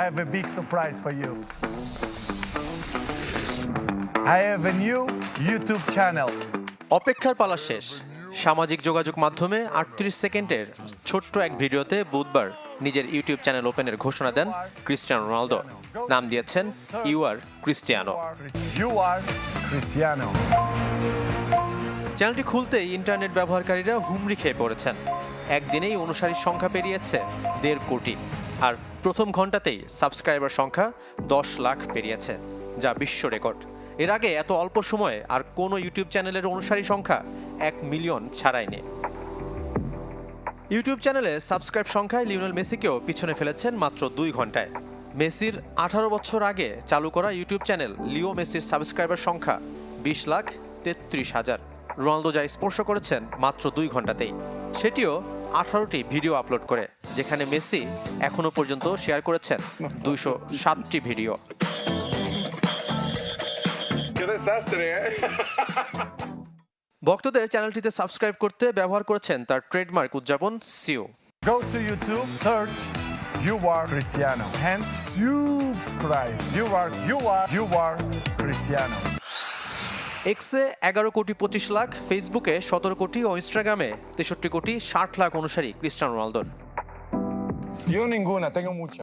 I have a big surprise for you. I have a new YouTube channel. অপেক্ষার পালা শেষ। সামাজিক যোগাযোগ মাধ্যমে 38 সেকেন্ডের ছোট্ট এক ভিডিওতে বুধবার নিজের ইউটিউব চ্যানেল ওপেনের ঘোষণা দেন ক্রিস্টিয়ানো রোনালদো। নাম দিয়েছেন you are Cristiano. You are Cristiano. চ্যানেলটি খুলতেই ইন্টারনেট ব্যবহারকারীরা হুমড়ি খেয়ে পড়েছেন। একদিনেই অনুসারীর সংখ্যা পেরিয়েছে 1.5 কোটি, আর প্রথম ঘন্টাতেই সাবস্ক্রাইবার সংখ্যা 10 লাখ পেরিয়েছে, যা বিশ্ব রেকর্ড। এর আগে এত অল্প সময়ে আর কোনো ইউটিউব চ্যানেলের অনুসারী সংখ্যা 1 মিলিয়ন ছাড়ায়নি। ইউটিউব চ্যানেলে সাবস্ক্রাইব সংখ্যায় লিওনেল মেসিকেও পিছনে ফেলেছেন মাত্র 2 ঘন্টায়। মেসির 18 বছর আগে চালু করা ইউটিউব চ্যানেল লিও মেসির সাবস্ক্রাইবার সংখ্যা 20,33,000। রোনালদো যা স্পর্শ করেছেন মাত্র 2 ঘন্টাতেই, সেটিও 18টি ভিডিও আপলোড করে, যেখানে মেসি এখনো পর্যন্ত শেয়ার করেছেন 207টি ভিডিও। ভক্তদের চ্যানেলটিতে সাবস্ক্রাইব করতে ব্যবহার করেছেন তার ট্রেডমার্ক উদযাপন CO. Go to YouTube, search You Are Cristiano and subscribe. You are Cristiano. এক্সে 11,25,00,000, ফেসবুকে 17 কোটি ও ইনস্টাগ্রামে 63,60,00,000 অনুসারী ক্রিস্টিয়ানো রোনালদোর। Yo ninguna, tengo mucha.